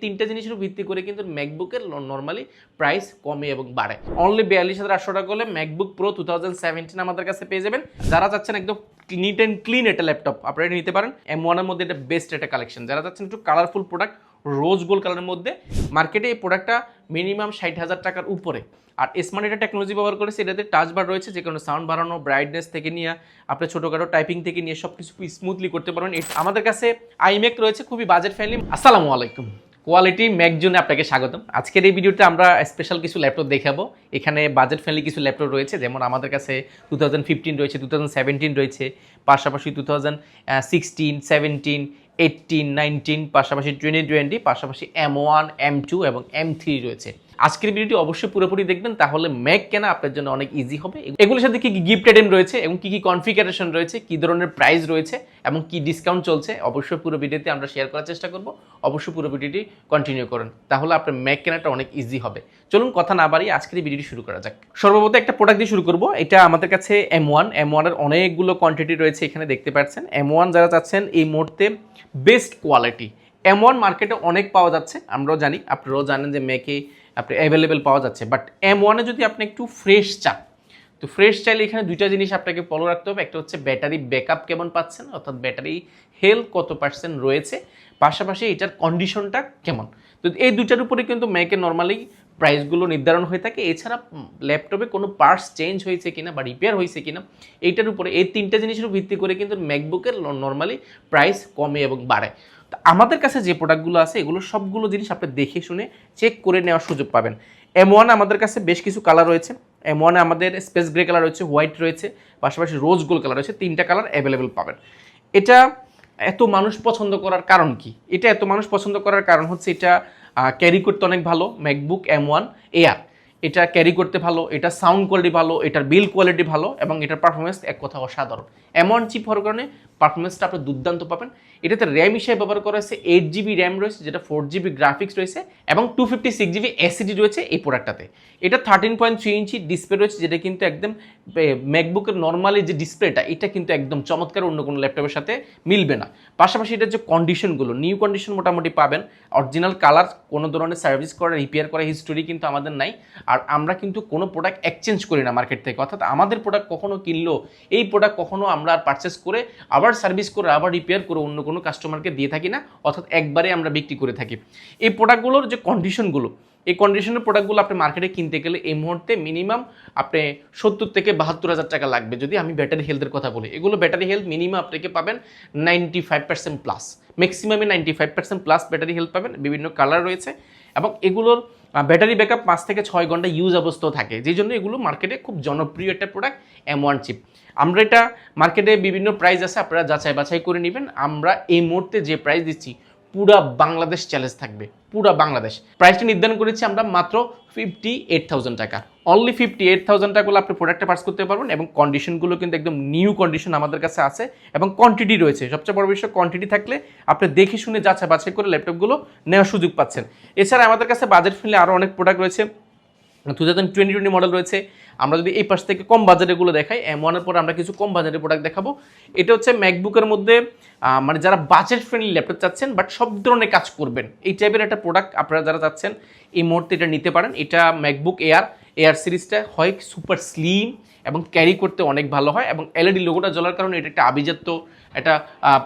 তিনটা জিনিসের ভিত্তি করে কিন্তু ম্যাকবুকের নর্মালি প্রাইস কমে এবং বাড়ে। অনলি 42,800 টাকা হলে ম্যাকবুক প্রো 2017 আমাদের কাছে পেয়ে যাবেন। যারা চাচ্ছেন একদম নিট অ্যান্ড ক্লিন একটা ল্যাপটপ আপনারা নিতে পারেন। M1 এর মধ্যে এটা বেস্ট একটা কালেকশন। যারা চাচ্ছেন একটু কালারফুল প্রোডাক্ট রোজ গোল্ড কালারের মধ্যে, মার্কেটে এই প্রোডাক্টটা মিনিমাম 60,000 টাকার উপরে। আর স্মার্ট এটা টেকনোলজি ব্যবহার করেছে, এটাতে টাচ বার রয়েছে, যে কোনো সাউন্ড বাড়ানো, ব্রাইটনেস থেকে নিয়ে আপনার ছোটোখাটো টাইপিং থেকে নিয়ে সব কিছু স্মুথলি করতে পারবেন। আমাদের কাছে আইম্যাক রয়েছে, খুবই বাজেট ফ্রেন্ডলি। আসসালামু আলাইকুম, কোয়ালিটি ম্যাক জোনে আপনাকে স্বাগতম। আজকের এই ভিডিওতে আমরা স্পেশাল কিছু ল্যাপটপ দেখাবো। এখানে বাজেট ফ্রেন্ডলি কিছু ল্যাপটপ রয়েছে, যেমন আমাদের কাছে 2015 রয়েছে, 2017 রয়েছে, পাশাপাশি 2016, 17, 18, 19, পাশাপাশি 2020, পাশাপাশি M1, M2 এবং M3 রয়েছে। আজকের ভিডিওটি অবশ্যই পুরোপুরি দেখবেন, তাহলে ম্যাক কেনা আপনার জন্য অনেক ইজি হবে। এগুলোর সাথে কি কি গিফট আইটেম রয়েছে এবং কি কি কনফিগারেশন রয়েছে, কি ধরনের প্রাইস রয়েছে এবং কি ডিসকাউন্ট চলছে, অবশ্যই পুরো ভিডিওতে আমরা শেয়ার করার চেষ্টা করব। অবশ্যই পুরো ভিডিওটি কন্টিনিউ করুন, তাহলে আপনার ম্যাক কেনাটা অনেক ইজি হবে। চলুন কথা না বাড়িয়ে আজকের এই ভিডিওটি শুরু করা যাক। সর্বপ্রথম একটা প্রোডাক্ট দিয়ে শুরু করব। এটা আমাদের কাছে M1 এর অনেকগুলো কোয়ান্টিটি রয়েছে, এখানে দেখতে পাচ্ছেন। M1 যারা চাচ্ছেন এই মুহূর্তে বেস্ট কোয়ালিটি, M1 মার্কেটে অনেক পাওয়া যাচ্ছে, আমরাও জানি, আপনারাও জানেন যে ম্যাকে আপনি অ্যাভেলেবেল পাওয়া যাচ্ছে। বাট M1 যদি আপনি একটু ফ্রেশ চান, তো ফ্রেশ চাইলে এখানে দুইটা জিনিস আপনাকে ফলো রাখতে হবে। একটা হচ্ছে ব্যাটারি ব্যাকআপ কেমন পাচ্ছেন, অর্থাৎ ব্যাটারি হেলথ কত পার্সেন্ট রয়েছে, পাশাপাশি এটার কন্ডিশনটা কেমন। তো এই দুইটার উপরে কিন্তু ম্যাকে নর্মালি প্রাইসগুলো নির্ধারণ হয়ে থাকে। এছাড়া ল্যাপটপে কোনো পার্টস চেঞ্জ হয়েছে কিনা বা রিপেয়ার হয়েছে কিনা, এইটার উপরে, এই তিনটা জিনিসের ভিত্তি করে কিন্তু ম্যাকবুকের নর্মালি প্রাইস কমে এবং বাড়ে। তো আমাদের কাছে যে প্রোডাক্টগুলো আছে, এগুলো সবগুলো জিনিস আপনি দেখে শুনে চেক করে নেওয়ার সুযোগ পাবেন। M1 আমাদের কাছে বেশ কিছু কালার রয়েছে। M1 আমাদের স্পেস গ্রে কালার রয়েছে, হোয়াইট রয়েছে, পাশাপাশি রোজ গোল্ড কালার রয়েছে, তিনটা কালার অ্যাভেলেবেল পাবেন। এটা এত মানুষ পছন্দ করার কারণ কি? এটা এত মানুষ পছন্দ করার কারণ হচ্ছে এটা ক্যারি করতে অনেক ভালো। ম্যাকবুক M1 এয়ার এটা ক্যারি করতে ভালো, এটা সাউন্ড কোয়ালিটি ভালো, এটার বিল কোয়ালিটি ভালো এবং এটার পারফরমেন্স এক কথা অসাধারণ। M1 চিপ হওয়ার কারণে পারফরমেন্সটা আপনি দুর্দান্ত পাবেন। এটাতে র্যাম হিসেবে ব্যবহার করা হয়েছে 8GB র্যাম রয়েছে, যেটা 4GB গ্রাফিক্স রয়েছে এবং 256GB SSD রয়েছে এই প্রোডাক্টটাতে। এটা 13.3 ইঞ্চি ডিসপ্লে রয়েছে, যেটা কিন্তু একদম ম্যাকবুকের নর্মালি যে ডিসপ্লেটা, এটা কিন্তু একদম চমৎকার, অন্য কোনো ল্যাপটপের সাথে মিলবে না। পাশাপাশি এটার যে কন্ডিশনগুলো, নিউ কন্ডিশন মোটামুটি পাবেন। অরিজিনাল কালার, কোনো ধরনের সার্ভিস করা, রিপেয়ার করা হিস্টোরি কিন্তু আমাদের নাই। আর আমরা কিন্তু কোনো প্রোডাক্ট এক্সচেঞ্জ করি না মার্কেট থেকে, অর্থাৎ আমাদের প্রোডাক্ট কখনো কিনলো, এই প্রোডাক্ট কখনো আমরা পারচেস করে আবার সার্ভিস করে আবার রিপেয়ার করে অন্য কোনো কাস্টমারকে দিয়ে থাকি না, অর্থাৎ একবারে আমরা বিক্রি করে থাকি। এই প্রোডাক্টগুলোর যে কন্ডিশনগুলো, এই কন্ডিশনের প্রোডাক্টগুলো আপনি মার্কেটে কিনতে গেলে এই মুহূর্তে মিনিমাম আপনি 70 থেকে 72,000 টাকা লাগবে। যদি আমি ব্যাটারি হেলথের কথা বলি, এগুলো ব্যাটারি হেলথ মিনিমাম আপনাকে পাবেন 95% প্লাস, ম্যাক্সিমামে 95% প্লাস ব্যাটারি হেলথ পাবেন। বিভিন্ন কালার রয়েছে এবং এগুলোর ব্যাটারি ব্যাকআপ 5 থেকে 6 ঘন্টা ইউজ অবস্থাও থাকে, যেই জন্য এগুলো মার্কেটে খুব জনপ্রিয় একটা প্রোডাক্ট M1 চিপ। আমরা এটা মার্কেটে বিভিন্ন প্রাইস আছে, আপনারা যাচাই বাছাই করে নেবেন। আমরা এই মুহূর্তে যে প্রাইস দিচ্ছি, পুরা বাংলাদেশ চ্যালেঞ্জ থাকবে, পুরা বাংলাদেশ। প্রাইসটা নির্ধারণ করেছি আমরা মাত্র 58,000 টাকা। অনলি 58,000 টাকা আপনি প্রোডাক্টটা পার্স করতে পারবেন এবং কন্ডিশনগুলো কিন্তু একদম নিউ কন্ডিশন আমাদের কাছে আছে এবং কোয়ান্টিটি রয়েছে। সবচেয়ে বড় বিষয়, কোয়ান্টিটি থাকলে আপনি দেখে শুনে যাচাই বাছাই করে ল্যাপটপগুলো নেওয়ার সুযোগ পাচ্ছেন। এছাড়া আমাদের কাছে বাজেট ফ্রেন্ডলি আরও অনেক প্রোডাক্ট রয়েছে। 2020 মডেল রয়েছে। আমরা যদি এই পাশ থেকে কম বাজারেগুলো দেখাই, M1 এর পরে আমরা কিছু কম বাজারের প্রোডাক্ট দেখাবো। এটা হচ্ছে ম্যাকবুকের মধ্যে মানে যারা বাজেট ফ্রেন্ডলি ল্যাপটপ চাচ্ছেন বাট সব ধরনের কাজ করবেন, এই টাইপের একটা প্রোডাক্ট আপনারা যারা চাচ্ছেন এই মুহূর্তে এটা নিতে পারেন। এটা ম্যাকবুক এয়ার সিরিজটা হয় সুপার স্লিম এবং ক্যারি করতে অনেক ভালো হয় এবং LED লোগোটা জ্বলার কারণে এটা একটা আভিজাত্য একটা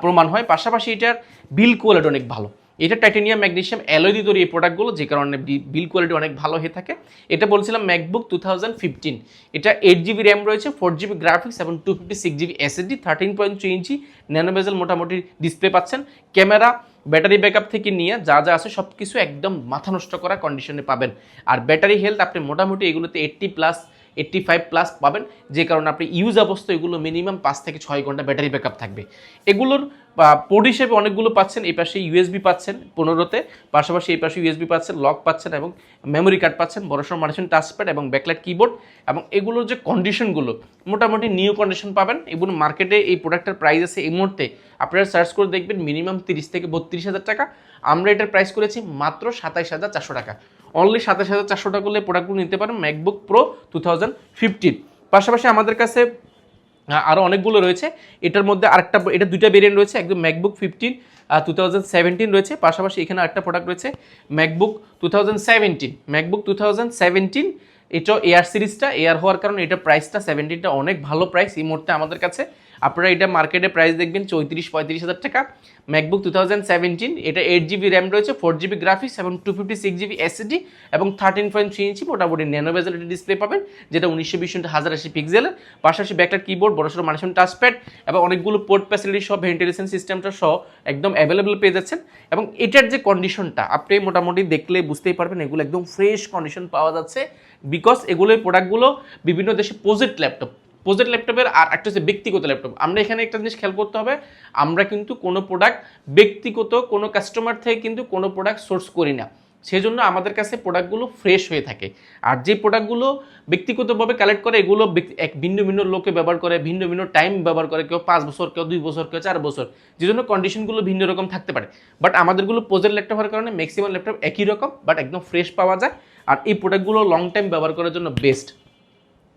প্রমাণ হয়। পাশাপাশি এটার বিল কোয়ালিটি অনেক ভালো। এটা টাইটানিয়াম ম্যাগনেসিয়াম অ্যালয় দিয়ে তৈরি এই প্রোডাক্টগুলো, যে কারণে বিল কোয়ালিটি অনেক ভালো হয়ে থাকে। এটা বলছিলাম ম্যাকবুক 2015। এটা 8GB র্যাম রয়েছে, 4GB গ্রাফিক্স এবং 256GB SSD, 13.3 ইঞ্চি ন্যানো বেজেল মোটামুটি ডিসপ্লে পাচ্ছেন। ক্যামেরা, ব্যাটারি ব্যাকআপ থেকে নিয়ে যা যা আছে সব কিছু একদম মাথা নষ্ট করা কন্ডিশনে পাবেন। আর ব্যাটারি হেলথ আপনি মোটামুটি এগুলোতে 85+ পাবেন, যে কারণে আপনি ইউজ অবস্থা এগুলো মিনিমাম 5 থেকে 6 ঘন্টা ব্যাটারি ব্যাকআপ থাকবে। এগুলোর পোর্ট হিসেবে অনেকগুলো পাচ্ছেন। এই পাশে USB পাচ্ছেন 15তে, পাশাপাশি এই পাশে USB পাচ্ছেন, লক পাচ্ছেন এবং মেমোরি কার্ড পাচ্ছেন, বড়সড় মার্শন টাচপ্যাড এবং ব্যাকলাইট কিবোর্ড। এবং এগুলোর যে কন্ডিশনগুলো মোটামুটি নিউ কন্ডিশন পাবেন। এগুলো মার্কেটে এই প্রোডাক্টের প্রাইস আছে এই মুহূর্তে, আপনারা সার্চ করে দেখবেন মিনিমাম 30 থেকে 32,000 টাকা। আমরা এটার প্রাইস করেছি মাত্র 27,400 টাকা। অনলি 27,400 টাকা করলে প্রোডাক্টগুলো নিতে পারেন ম্যাকবুক প্রো 2015। পাশাপাশি আমাদের কাছে আরও অনেকগুলো রয়েছে। এটার মধ্যে আরেকটা, এটা দুইটা ভেরিয়েন্ট রয়েছে, একদম ম্যাকবুক 15 2017 রয়েছে, পাশাপাশি এখানে একটা প্রোডাক্ট রয়েছে ম্যাকবুক 2017, ম্যাকবুক 2017, এটাও এয়ার সিরিজটা, এয়ার হওয়ার কারণে এটা প্রাইসটা 17টা অনেক ভালো প্রাইস এই মুহূর্তে আমাদের কাছে। আপনারা এটা মার্কেটে প্রাইস দেখবেন 34-35 হাজার টাকা। ম্যাকবুক 2017, এটা 8GB র্যাম রয়েছে, 4GB গ্রাফিক্স এবং 256GB এসএসডি এবং 13.3 ইঞ্চি মোটামুটি ন্যানো বেজেল ডিসপ্লে পাবেন, যেটা 1920x1080 পিক্সেলের। পাশাপাশি ব্যাকলাইট কিবোর্ড, বড়সড় মাল্টিফাংশন টাচপ্যাড এবং অনেকগুলো পোর্ট ফ্যাসিলিটি সহ ভেন্টিলেশন সিস্টেমটা সহ একদম অ্যাভেলেবল পেয়ে যাচ্ছেন। এবং এটার যে কন্ডিশনটা আপনি মোটামুটি দেখলে বুঝতেই পারবেন, এগুলো একদম ফ্রেশ কন্ডিশন পাওয়া যাচ্ছে, বিকজ এগুলোর প্রোডাক্টগুলো বিভিন্ন দেশে প্রজেক্ট ল্যাপটপের আর একটা হচ্ছে ব্যক্তিগত ল্যাপটপ। আমরা এখানে একটা জিনিস খেয়াল করতে হবে, আমরা কিন্তু কোনো প্রোডাক্ট ব্যক্তিগত কোনো কাস্টমার থেকে কিন্তু কোনো প্রোডাক্ট সোর্স করি না, সেজন্য আমাদের কাছে প্রোডাক্টগুলো ফ্রেশ হয়ে থাকে। আর যে প্রোডাক্টগুলো ব্যক্তিগতভাবে কালেক্ট করে এগুলো এক ভিন্ন ভিন্ন লোকে ব্যবহার করে, ভিন্ন ভিন্ন টাইম ব্যবহার করে, কেউ 5 বছর, কেউ 2 বছর, কেউ 4 বছর, যে জন্য কন্ডিশনগুলো ভিন্ন রকম থাকতে পারে। বাট আমাদেরগুলো প্রজেক্ট ল্যাপটপ হওয়ার কারণে ম্যাক্সিমাম ল্যাপটপ একই রকম বাট একদম ফ্রেশ পাওয়া যায়। আর এই প্রোডাক্টগুলো লং টাইম ব্যবহার করার জন্য বেস্ট।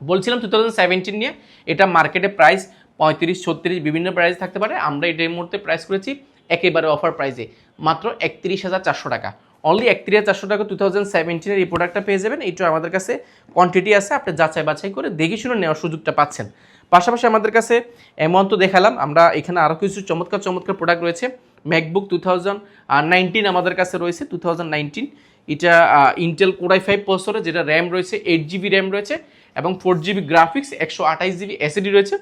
বলছিলাম 2017 নিয়ে, এটা মার্কেটে প্রাইস 35-36 বিভিন্ন প্রাইস থাকতে পারে, আমরা এটা এই মুহূর্তে প্রাইস করেছি একেবারে অফার প্রাইসে মাত্র 31,400 টাকা। অনলি 31,400 টাকা 2017-এর এই প্রোডাক্টটা পেয়ে যাবেন। এইটা আমাদের কাছে কোয়ান্টিটি আছে, আপনি যাচাই বাছাই করে দেখে শুনে নেওয়ার সুযোগটা পাচ্ছেন। পাশাপাশি আমাদের কাছে এমন তো দেখালাম, আমরা এখানে আরও কিছু চমৎকার চমৎকার প্রোডাক্ট রয়েছে। ম্যাকবুক 2019 আমাদের কাছে রয়েছে, 2019, এটা ইন্টেল কোর i5 প্রসেসরে, যেটা র্যাম রয়েছে 8GB র্যাম রয়েছে এবং 4GB গ্রাফিক্স, 128GB এসএসডি রয়েছে।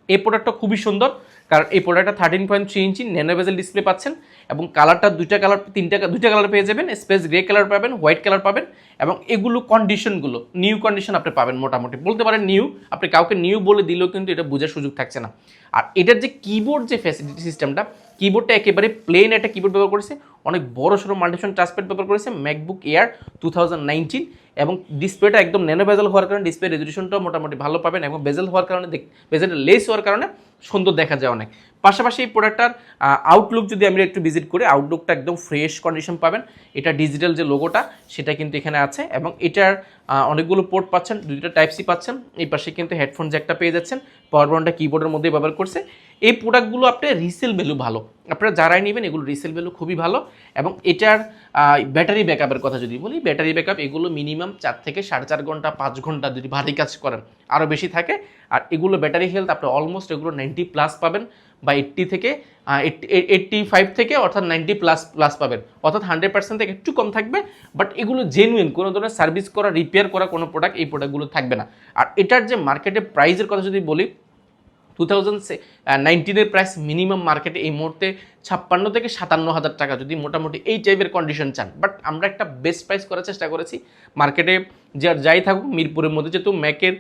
এই প্রোডাক্টটা খুবই সুন্দর, কারণ এই প্রোডাক্টটা 13.3 ইঞ্চি ন্যানো বেজেল ডিসপ্লে পাচ্ছেন এবং কালারটা দুইটা কালার পেয়ে যাবেন, স্পেস গ্রে কালার পাবেন, হোয়াইট কালার পাবেন এবং এগুলো কন্ডিশনগুলো নিউ কন্ডিশন আপনি পাবেন, মোটামুটি বলতে পারেন নিউ। আপনি কাউকে নিউ বলে দিলেও কিন্তু এটা বোঝার সুযোগ থাকছে না। আর এটার যে কিবোর্ড যে ফ্যাসিলিটি সিস্টেমটা, কিবোর্ডটা একেবারে প্লেন একটা কিবোর্ড ব্যবহার করেছে, অনেক বড় সড়ো মাল্টিফাংশন টাচপ্যাড ব্যবহার করেছে ম্যাকবুক এয়ার 2019 এবং ডিসপ্লেটা একদম ন্যানো বেজেল হওয়ার কারণে ডিসপ্লে রেজলিউশনটাও মোটামুটি ভালো পাবেন এবং বেজেল হওয়ার কারণে বেজেলটা লেস হওয়ার কারণে সুন্দর দেখা যায় অনেক। পাশাপাশি এই প্রোডাক্টটার আউটলুক যদি আমি একটু ভিজিট করি, আউটলুকটা একদম ফ্রেশ কন্ডিশন পাবেন। এটা ডিজিটাল যে লোগোটা সেটা কিন্তু এখানে আছে এবং এটার অনেকগুলো পোর্ট পাচ্ছেন, দুইটা টাইপ সি পাচ্ছেন। এই পাশে কিন্তু হেডফোন জ্যাকটা পেয়ে যাচ্ছেন, পাওয়ার বাটনটা কিবোর্ডের মধ্যে ব্যবহার করছে। এই প্রোডাক্টগুলো আপনার রিসেল ভ্যালু ভালো, আপনারা যারাই নেবেন এগুলো রিসেল ভ্যালু খুবই ভালো। এবং এটার ব্যাটারি ব্যাকআপের কথা যদি বলি, ব্যাটারি ব্যাকআপ এগুলো মিনিমাম 4 থেকে 4.5 ঘন্টা, 5 ঘন্টা যদি ভারী কাজ করেন আরও বেশি থাকে। আর এগুলো ব্যাটারি হেলথ আপনি অলমোস্ট এগুলো 90+ পাবেন বা 85 থেকে অর্থাৎ 90+ পাবেন, অর্থাৎ 100% থেকে একটু কম থাকবে। বাট এগুলো জেনুইন, কোনো ধরনের সার্ভিস করা, রিপেয়ার করা কোনো প্রোডাক্ট এই প্রোডাক্টগুলো থাকবে না। আর এটার যে মার্কেটে প্রাইসের কথা যদি বলি, 2019-এর প্রাইস মিনিমাম মার্কেটে এই মুহূর্তে 56 থেকে 57 হাজার টাকা, যদি মোটামুটি এই টাইপের কন্ডিশন চান। বাট আমরা একটা বেস্ট প্রাইস করার চেষ্টা করেছি। মার্কেটে যাই থাকুক, মিরপুরের মধ্যে যেহেতু ম্যাকের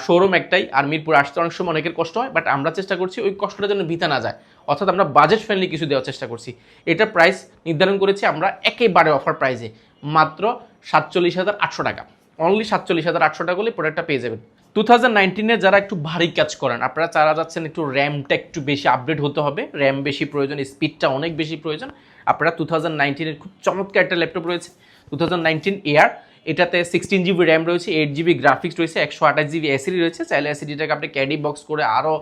শোরুম একটাই, আর মিরপুর আসতে অনেক সময় অনেকের কষ্ট হয়, বাট আমরা চেষ্টা করছি ওই কষ্টটা যেন বৃথা না যায়, অর্থাৎ আমরা বাজেট ফ্রেন্ডলি কিছু দেওয়ার চেষ্টা করছি। এটা প্রাইস নির্ধারণ করেছি আমরা একেবারে অফার প্রাইসে মাত্র 47,800 টাকা। অনলি 47,800 টাকা হলে প্রোডাক্টটা পেয়ে যাবেন। 2019-এ যারা একটু ভারী কাজ করেন, আপনারা যারা যাচ্ছেন একটু র্যামটা একটু বেশি আপডেট হতে হবে, র্যাম বেশি প্রয়োজন, স্পিডটা অনেক বেশি প্রয়োজন, আপনারা 2019-এর খুব চমৎকার একটা ল্যাপটপ রয়েছে 2019 এয়ার। এটাতে 16GB র্যাম রয়েছে, 8GB গ্রাফিক্স রয়েছে, 128GB এসএসডি রয়েছে। চাইলে এসএসডিটাকে আপনি ক্যারি বক্স করে আরও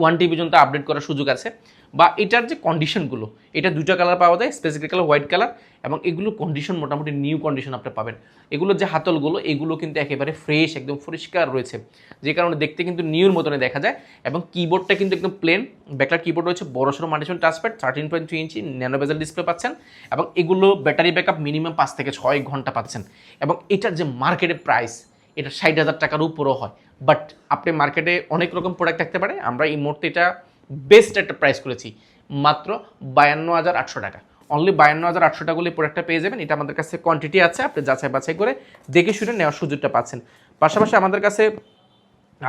1 TB পর্যন্ত আপডেট করার সুযোগ আছে। বা এটার যে কন্ডিশনগুলো, এটা দুইটা কালার পাওয়া যায়, স্পেসিফিক কালার, হোয়াইট কালার, এবং এগুলো কন্ডিশন মোটামুটি নিউ কন্ডিশন আপনি পাবেন। এগুলোর যে হাতলগুলো এগুলো কিন্তু একেবারে ফ্রেশ, একদম পরিষ্কার রয়েছে, যে কারণে দেখতে কিন্তু নিউর মতনে দেখা যায়। এবং কিবোর্ডটা কিন্তু একদম প্লেন, ব্যাকলাইট কিবোর্ড রয়েছে, বড়সড় মাল্টিফাংশন টাচপ্যাড, 13.3 ইঞ্চি ন্যানো বেজেল ডিসপ্লে পাচ্ছেন এবং এগুলো ব্যাটারি ব্যাকআপ মিনিমাম 5 থেকে 6 ঘন্টা পাচ্ছেন। এবং এটার যে মার্কেটের প্রাইস, এটা 60,000 টাকার উপরও হয়। বাট আপনি মার্কেটে অনেক রকম প্রোডাক্ট থাকতে পারে, আমরা এই মুহূর্তে এটা বেস্ট একটা প্রাইস করেছি মাত্র 52,800 টাকা। অনলি 52,800 টাকা হলে প্রোডাক্টটা পেয়ে যাবেন। এটা আমাদের কাছে কোয়ান্টিটি আছে, আপনি যাচাই বাছাই করে দেখে শুনে নেওয়ার সুযোগটা পাচ্ছেন। পাশাপাশি আমাদের কাছে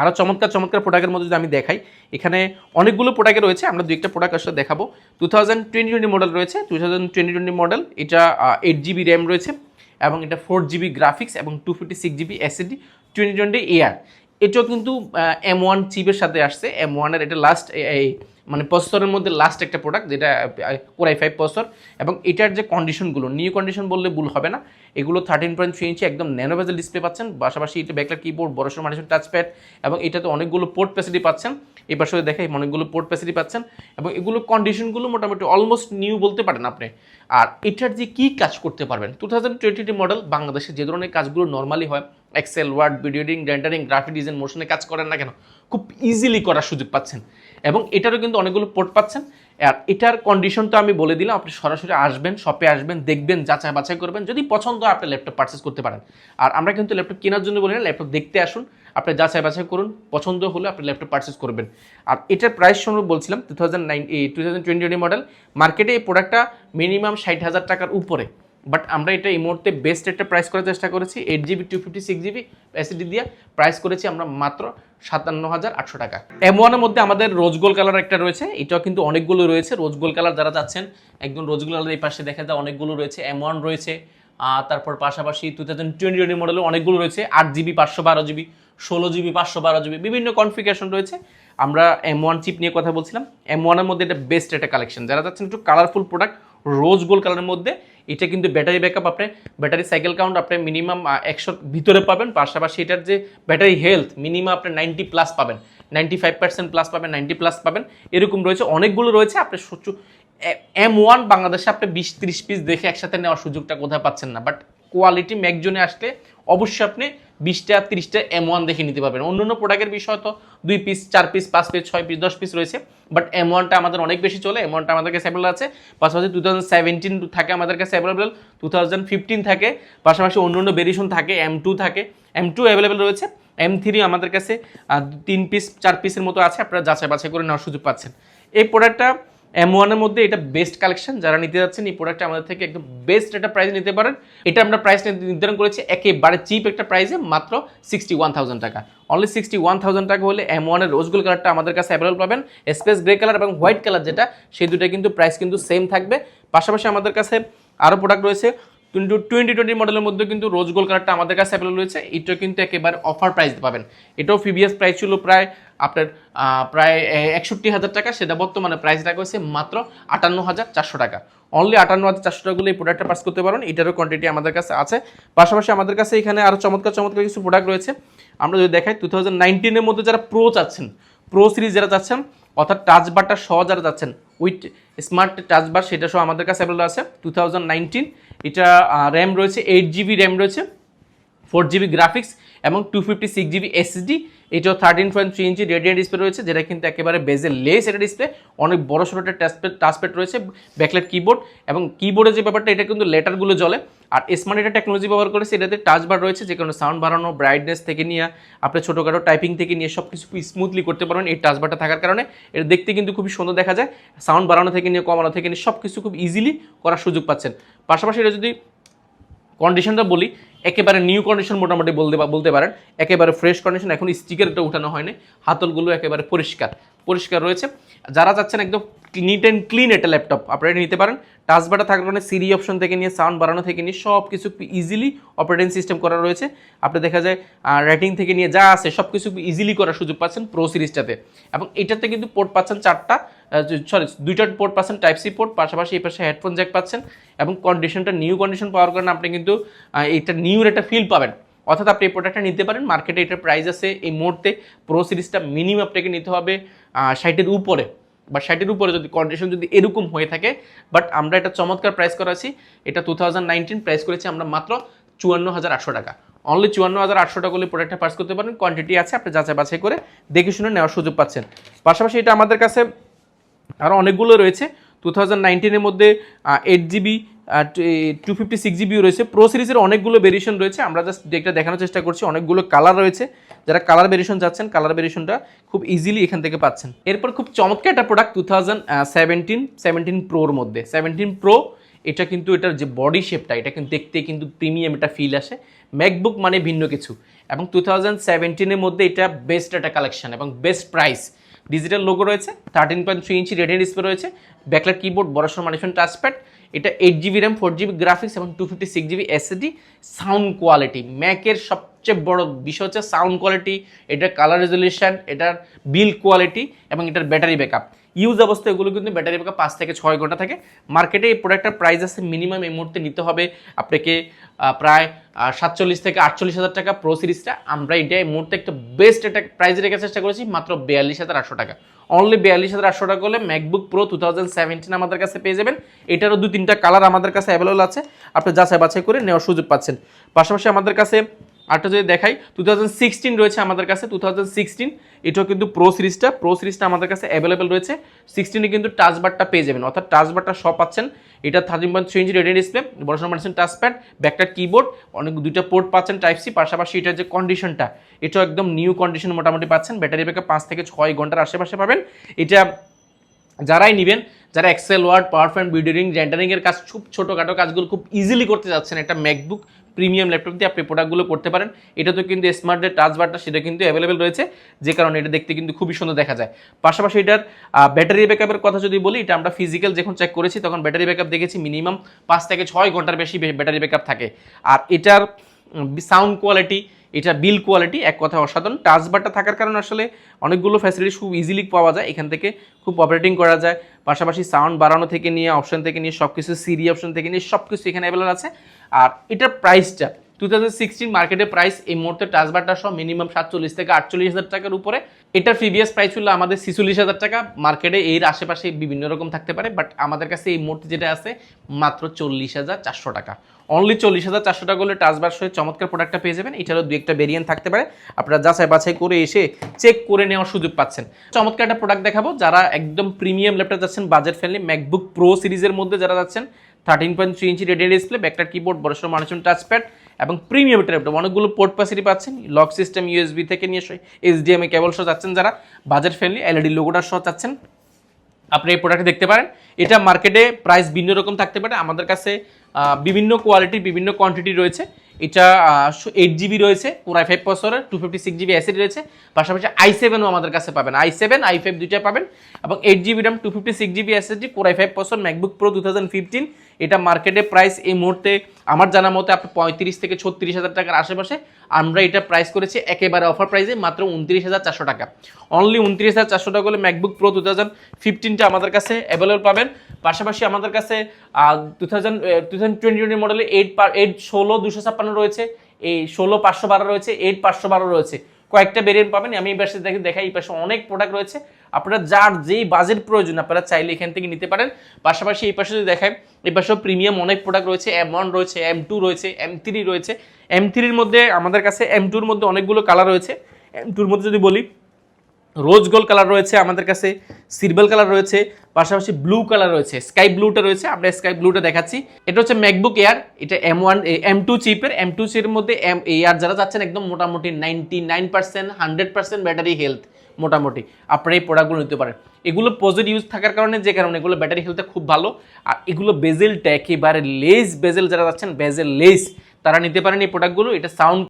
আরও চমৎকার চমৎকার প্রোডাক্টের মধ্যে যদি আমি দেখাই, এখানে অনেকগুলো প্রোডাক্ট রয়েছে, আমরা দু একটা প্রোডাক্ট আসলে দেখাবো। 2020 মডেল রয়েছে, 2020 মডেল, এটা 8GB র্যাম রয়েছে এবং এটা 4GB গ্রাফিক্স এবং 256GB এসএসডি, 2020 এয়ার। এটাও কিন্তু M1 চিপের সাথে আসছে। M1-এর এটা লাস্ট এই মানে প্রসেসরের মধ্যে লাস্ট একটা প্রোডাক্ট, যেটা Core i5 প্রসেসর। এবং এটার যে কন্ডিশনগুলো, নিউ কন্ডিশন বললে ভুল হবে না, এগুলো 13.3 ইঞ্চি একদম ন্যানো বেজেল ডিসপ্লে পাচ্ছেন, পাশাপাশি এটা ব্যাকলাইট কিবোর্ড, বড়সড় মানুষের টাচপ্যাড, এবং এটাতে অনেকগুলো পোর্ট ফ্যাসিলিটি পাচ্ছেন। এই পাশে দেখাই অনেকগুলো পোর্ট ফ্যাসিলিটি পাচ্ছেন, এবং এগুলো কন্ডিশনগুলো মোটামুটি অলমোস্ট নিউ বলতে পারেন আপনি। আর এটার যে কী কাজ করতে পারবেন, 2020 মডেল, বাংলাদেশে যে ধরনের কাজগুলো নর্মালি হয়, excel, word, video editing, rendering, graphic design, মোশনে কাজ করেন না কেন, খুব ইজিলি করার সুযোগ পাচ্ছেন। এবং এটারও কিন্তু অনেকগুলো পোর্ট পাচ্ছেন। আর এটার কন্ডিশন তো আমি বলে দিলাম, আপনি সরাসরি আসবেন, শপে আসবেন, দেখবেন, যাচাই বাছাই করবেন, যদি পছন্দ হয় আপনি ল্যাপটপ পারচেস করতে পারেন। আর আমরা কিন্তু ল্যাপটপ কেনার জন্য বলি না, ল্যাপটপ দেখতে আসুন, আপনি যাচাই বাছাই করুন, পছন্দ হলে আপনি ল্যাপটপ পারচেস করবেন। আর এটার প্রাইস সম্পর্কে বলছিলাম, 2020 মডেল, মার্কেটে এই প্রোডাক্টটা মিনিমাম 60,000 টাকার উপরে। বাট আমরা এটা এই মুহূর্তে বেস্ট একটা প্রাইস করার চেষ্টা করেছি, 8GB 256GB এসএসডি দিয়ে প্রাইস করেছি আমরা মাত্র 57,800 টাকা। M1-এর মধ্যে আমাদের রোজ গোল্ড কালার একটা রয়েছে, এটাও কিন্তু অনেকগুলো রয়েছে। রোজ গোল্ড কালার যারা চাচ্ছেন, একদম রোজ গোল্ড কালার এই পাশে দেখা যায় অনেকগুলো রয়েছে। M1 রয়েছে, তারপর পাশাপাশি 2020 মডেলের অনেকগুলো রয়েছে, 8GB 512GB, 16GB 512GB, বিভিন্ন কনফিগারেশন রয়েছে। আমরা M1 চিপ নিয়ে কথা বলছিলাম। M1-এর মধ্যে এটা বেস্ট একটা কালেকশন, যারা চাচ্ছেন একটু কালারফুল প্রোডাক্ট রোজ গোল্ড কালারের মধ্যে, এটা কিন্তু ব্যাটারি ব্যাকআপ, আপনি ব্যাটারি সাইকেল কাউন্ট আপনি মিনিমাম 100 ভিতরে পাবেন। পাশাপাশি এটার যে ব্যাটারি হেলথ মিনিমাম আপনি 90+ পাবেন, 95% প্লাস পাবেন, 90+ পাবেন, এরকম রয়েছে। অনেকগুলো রয়েছে। আপনি M1 বাংলাদেশে আপনি 20-30 পিস দেখে একসাথে নেওয়ার সুযোগটা কোথায় পাচ্ছেন না। বাট কোয়ালিটি ম্যাকজোনে আসলে অবশ্যই আপনি 20টা 30টা M1 দেখে নিতে পারবেন। অন্য প্রোডাক্টের বিষয় তো 2 piece, 4 piece, 5 piece, 6 piece, 10 piece রয়েছে। বাট M1টা আমাদের অনেক বেশি চলে, M1টা আমাদের কাছে অ্যাভেলেবল আছে। পাশাপাশি 2017 থাকে আমাদের কাছে অ্যাভেলেবল, 2015 থাকে, পাশাপাশি অন্য ভেরিয়েশন থাকে, M2 থাকে, M2 অ্যাভেলেবল রয়েছে। M3 আমাদের কাছে 3 পিস 4 পিসের মতো আছে, আপনারা যাচাই বাছাই করে নেওয়ার সুযোগ পাচ্ছেন। এই প্রোডাক্টটা M1-এর মধ্যে এটা বেস্ট কালেকশন, যারা নিতে যাচ্ছেন এই প্রোডাক্টটা আমাদের থেকে একদম বেস্ট একটা প্রাইস নিতে পারেন। এটা আমরা প্রাইস নির্ধারণ করেছি একেবারে চিপ একটা প্রাইসে, মাত্র 61,000 টাকা। অনলি 61,000 টাকা হলে M1-এর রোজ গোল্ড কালারটা আমাদের কাছে অ্যাভেলেবল পাবেন। স্পেস গ্রে কালার এবং হোয়াইট কালার যেটা, সেই দুটো কিন্তু প্রাইস কিন্তু সেম থাকবে। পাশাপাশি আমাদের কাছে আরও প্রোডাক্ট রয়েছে। 2020 মডেলের মধ্যে কিন্তু রোজ গোল্ড কালারটা আমাদের কাছে অ্যাভেলেবল রয়েছে। এটা কিন্তু একেবারে অফার প্রাইস পাবেন। এটাও প্রিভিয়াস প্রাইস ছিল প্রায় আপনার প্রায় 61,000 টাকা, সেটা বর্তমানে প্রাইস রাখা হয়েছে মাত্র 58,400 টাকা। অনলি 58,400 টাকাগুলো এই প্রোডাক্টটা পাস করতে পারেন। এটারও কোয়ান্টিটি আমাদের কাছে আছে। পাশাপাশি আমাদের কাছে এখানে আরও চমৎকার চমৎকার কিছু প্রোডাক্ট রয়েছে। আমরা যদি দেখাই 2019-এর মধ্যে যারা প্রো চাচ্ছেন, প্রো সিরিজ যারা চাচ্ছেন, অর্থাৎ টাচ বারটা সহ যারা চাচ্ছেন উইথ স্মার্ট টাচ বার, সেটা সহ আমাদের কাছে অ্যাভেলেবল আছে। 2019 এটা র্যাম রয়েছে, 8GB র্যাম রয়েছে, 4GB গ্রাফিক্স এবং 256GB এসএসডি। এটাও 13.3 ইঞ্চি রেডিয়ান ডিসপ্লে রয়েছে, যেটা কিন্তু একেবারে বেজেল লেস একটা ডিসপ্লে, অনেক বড় সড়ো একটা টাচপ্যাড রয়েছে, ব্যাকলাইট কিবোর্ড, এবং কিবোর্ডের যে ব্যাপারটা এটা কিন্তু লেটারগুলো জ্বলে। আর স্মার্ট এটা টেকনোলজি ব্যবহার করেছে, এটাতে টাচ বার রয়েছে, যে কোনো সাউন্ড বাড়ানো, ব্রাইটনেস থেকে নিয়ে আপনার ছোটোখাটো টাইপিং থেকে নিয়ে সব কিছু স্মুথলি করতে পারবেন এই টাচ বারটা থাকার কারণে। এটা দেখতে কিন্তু খুবই সুন্দর দেখা যায়, সাউন্ড বাড়ানো থেকে নিয়ে কমানো থেকে নিয়ে সব কিছু খুব ইজিলি করার সুযোগ পাচ্ছেন। পাশাপাশি এটা যদি কন্ডিশনটা বলি, একেবারে নিউ কন্ডিশন মোটামুটি বলতে পারেন, একেবারে ফ্রেশ কন্ডিশন, এখন স্টিকারটা উঠানো হয়নি, হাতলগুলো একেবারে পরিষ্কার রয়েছে। যারা চাচ্ছেন একদম নিট অ্যান্ড ক্লিন একটা ল্যাপটপ, আপনারা নিতে পারেন। টাচবারটা থাকার কারণে সিরি অপশন থেকে নিয়ে সাউন্ড বাড়ানো থেকে নিয়ে সব কিছু ইজিলি অপারেটিং সিস্টেম করা রয়েছে। আপনি দেখা যায় রেটিং থেকে নিয়ে যা আছে সব কিছু ইজিলি করার সুযোগ পাচ্ছেন প্রো সিরিজটাতে। এবং এটাতে কিন্তু পোর্ট পাচ্ছেন 2টা পোর্ট পাচ্ছেন, টাইপ সি পোর্ট, পাশাপাশি এই পাশে হেডফোন জ্যাক পাচ্ছেন। এবং কন্ডিশনটা নিউ কন্ডিশন পাওয়ার কারণে আপনি কিন্তু এটা নিউর একটা ফিল পাবেন। অর্থাৎ আপনি এই প্রোডাক্টটা নিতে পারেন। মার্কেটে এটার প্রাইস আছে এই মুহূর্তে প্রো সিরিজটা মিনিমাম আপনাকে নিতে হবে 60-এর উপরে, বা 60-এর উপরে যদি কন্ডিশন যদি এরকম হয়ে থাকে। বাট আমরা এটা চমৎকার প্রাইস করেছি, এটা 2019 প্রাইস করেছি আমরা মাত্র 54,800 টাকা। অনলি 54,800 টাকা হলে প্রোডাক্টটা পার্স করতে পারেন। কোয়ান্টিটি আছে, আপনি যাচাই বাছাই করে দেখে শুনে নেওয়ার সুযোগ পাচ্ছেন। পাশাপাশি এটা আমাদের কাছে আরও অনেকগুলো রয়েছে। 2019-এর মধ্যে 8GB 256GB রয়েছে। প্রো সিরিজের অনেকগুলো ভেরিয়েশন রয়েছে, আমরা জাস্ট একটা দেখানোর চেষ্টা করছি। অনেকগুলো কালার রয়েছে, যারা কালার ভেরিয়েশন যাচ্ছেন কালার ভেরিয়েশনটা খুব ইজিলি এখান থেকে পাচ্ছেন। এরপর খুব চমৎকার একটা প্রোডাক্ট 2017 প্রোর মধ্যে 17 প্রো। এটা কিন্তু এটার যে বডি শেপটা, এটা কিন্তু দেখতে কিন্তু প্রিমিয়াম একটা ফিল আসে। ম্যাকবুক মানে ভিন্ন কিছু। এবং 2017-এর মধ্যে এটা বেস্ট একটা কালেকশন এবং বেস্ট প্রাইস। ডিজিটাল লোগো রয়েছে, 13.3 ইঞ্চি রেডিয়ান ডিসপ্লে রয়েছে, ব্যাকলাইট কিবোর্ড, বড়সড় ম্যানিফেন টাচপ্যাড, এটা 8 GB র্যাম, 4 GB গ্রাফিক্স এবং 256 GB SSD। সাউন্ড কোয়ালিটি, ম্যাকের সবচেয়ে বড় বিষয় হচ্ছে সাউন্ড কোয়ালিটি, এটার কালার রেজলিউশন, এটার বিল্ড কোয়ালিটি এবং এটার ব্যাটারি ব্যাকআপ। ইউজ অবস্থায় এগুলো কিন্তু ব্যাটারি ব্যাকআপ 5 থেকে 6 ঘন্টা থাকে। মার্কেটে এই প্রোডাক্টের প্রাইস আছে মিনিমাম এই মুহূর্তে নিতে হবে আপনাকে প্রায় 47 থেকে 48 হাজার টাকা প্রো সিরিজটা। আমরা এটা এই মুহূর্তে একটা বেস্ট একটা প্রাইসে রেখে চেষ্টা করেছি মাত্র 42,800 টাকা। অনলি 42,800 টাকা করলে ম্যাকবুক প্রো 2017 আমাদের কাছে পেয়ে যাবেন। এটারও 2-3টা কালার আমাদের কাছে অ্যাভেলেবল আছে, আপনি যাচাই বাছাই করে নেওয়ার সুযোগ পাচ্ছেন। পাশাপাশি আমাদের কাছে আরেকটা যদি দেখাই 2016 রয়েছে আমাদের কাছে। 2016 এটাও কিন্তু প্রো সিরিজটা আমাদের কাছে অ্যাভেলেবেল রয়েছে। 16 কিন্তু টাচ বারটা পেয়ে যাবেন, অর্থাৎ টাচ বারটা সব পাচ্ছেন। এটা 13.3 ইঞ্চি রেডিয়ান ডিসপ্লে, বড় পাচ্ছেন টাচপ্যাড, ব্যাকটার কিবোর্ড, অনেক 2টা পোর্ট পাচ্ছেন টাইপ সি। পাশাপাশি এটার যে কন্ডিশনটা, এটাও একদম নিউ কন্ডিশন মোটামুটি পাচ্ছেন। ব্যাটারি ব্যাকআপ 5 থেকে 6 ঘন্টার আশেপাশে পাবেন। এটা যারাই নেবেন, যারা excel, word, power point, video editing, রেন্ডারিংয়ের কাজ, খুব ছোটোখাটো কাজগুলো খুব ইজিলি করতে যাচ্ছেন, একটা ম্যাকবুক প্রিমিয়াম ল্যাপটপ দিয়ে আপনি প্রোডাক্টগুলো করতে পারেন। এটা তো কিন্তু স্মার্ট যে টাচ বারটা সেটা কিন্তু অ্যাভেলেবেল রয়েছে, যে কারণে এটা দেখতে কিন্তু খুবই সুন্দর দেখা যায়। পাশাপাশি এটার ব্যাটারি ব্যাকআপের কথা যদি বলি, এটা আমরা ফিজিক্যাল যখন চেক করেছি তখন ব্যাটারি ব্যাকআপ দেখেছি মিনিমাম 5 থেকে 6 ঘন্টার বেশি ব্যাটারি ব্যাকআপ থাকে। আর এটার সাউন্ড কোয়ালিটি, এটা বিল কোয়ালিটি এক কথা অসাধারণ। টাচ বারটা থাকার কারণে আসলে অনেকগুলো ফ্যাসিলিটি খুব ইজিলি পাওয়া যায়, এখান থেকে খুব অপারেটিং করা যায়। পাশাপাশি সাউন্ড বাড়ানো থেকে নিয়ে, অপশন থেকে নিয়ে সব কিছু, সিরি অপশন থেকে নিয়ে সব কিছু এখানে অ্যাভেলেবল আছে। আর এটার প্রাইসটা 2016 মার্কেটের প্রাইস এই মুহূর্তে টাচ বারটা সহ মিনিমাম 47 থেকে 48 হাজার টাকার উপরে। এটার প্রিভিয়াস প্রাইস ছিল আমাদের 46 হাজার টাকা। মার্কেটে এর আশেপাশে বিভিন্ন রকম থাকতে পারে, বাট আমাদের কাছে এই মুহূর্তে যেটা আছে মাত্র 40,400 টাকা। অনলি 40,400 টাকা করলে টাচ বার সহ চমৎকার প্রোডাক্টটা পেয়ে যাবেন। এটারও 2-একটা ভেরিয়েন্ট থাকতে পারে, আপনারা যাচাই বাছাই করে এসে চেক করে নেওয়ার সুযোগ পাচ্ছেন। চমৎকার একটা প্রোডাক্ট দেখাবো, যারা একদম প্রিমিয়াম ল্যাপটপ যাচ্ছেন, বাজেট ফ্রেন্ডলি ম্যাকবুক প্রো সিরিজের মধ্যে যারা যাচ্ছেন, 13.3 ইঞ্চি রেডিয়ান ডিসপ্লে, ব্যাকটার কিবোর্ড, বড়সড় মানুষজন টাচপ্যাড এবং প্রিমিয়াম ল্যাপটপ, অনেকগুলো পোর্ট ক্যাপাসিটি পাচ্ছেন, লক সিস্টেম, ইউএসবি থেকে নিয়ে HDMI কেবল সহ যাচ্ছেন, যারা বাজেট ফ্রেন্ডলি এলইডি লোগোটা সহ চাচ্ছেন, আপনি এই প্রোডাক্ট দেখতে পারেন। এটা মার্কেটে প্রাইস ভিন্ন রকম থাকতে পারে, আমাদের কাছে বিভিন্ন কোয়ালিটি, বিভিন্ন কোয়ান্টিটি রয়েছে। এটা 8 GB রয়েছে, Core i5 প্রসেসরের, 256 GB SSD রয়েছে। পাশাপাশি i7ও আমাদের কাছে পাবেন, i7, i5 দুইটা পাবেন এবং 8 GB RAM, 256 GB SSD, Core i5 processor, MacBook pro 2015। এটা মার্কেটে প্রাইস এই মুহূর্তে আমার জানা মতে আপনি 35 থেকে 36 হাজার টাকার আশেপাশে। আমরা এটা প্রাইস করেছি একেবারে অফার প্রাইসে মাত্র 29,400 টাকা। অনলি 29,400 টাকা হলে ম্যাকবুক প্রো 2015টা আমাদের কাছে অ্যাভেলেবল পাবেন। পাশাপাশি আমাদের কাছে 2020 মডেলে 8/16/256 রয়েছে, এই 16/512 রয়েছে, 8/512 রয়েছে। কয়েকটা ভেরিয়েন্ট পাবেন। আমি এই পাশে দেখাই, এই পাশে অনেক প্রোডাক্ট রয়েছে, আপনারা যার যেই বাজেট প্রয়োজন আপনারা চাইলে এখান থেকে নিতে পারেন। পাশাপাশি এই পাশে যদি দেখায়, এই পাশেও প্রিমিয়াম অনেক প্রোডাক্ট রয়েছে, M1 রয়েছে, M2 রয়েছে, M3 রয়েছে। M3-র মধ্যে আমাদের কাছে M2-র মধ্যে অনেকগুলো কালার রয়েছে। M2-র মধ্যে যদি বলি, রোজ গোল্ড কালার রয়েছে আমাদের কাছে, সিলভার কালার রয়েছে, পাশাপাশি ব্লু কালার রয়েছে, স্কাই ব্লুটা রয়েছে। আমরা স্কাই ব্লুটা দেখাচ্ছি। এটা হচ্ছে ম্যাকবুক এয়ার, এটা M2 চিপের। M2 চিপের মধ্যে এয়ার যারা যাচ্ছেন একদম মোটামুটি 99%, 100% ব্যাটারি হেলথ মোটামুটি, আপনারা এই প্রোডাক্টগুলো নিতে পারেন। এগুলো পজিটিভ ইউজ থাকার কারণে, যে কারণে এগুলো ব্যাটারি হেলথে খুব ভালো। আর এগুলো বেজেলটা একেবারে লেস বেজেল, যারা যাচ্ছেন বেজেল লেস তারা নিতে পারেন এই প্রোডাক্টগুলো। এটা সাউন্ড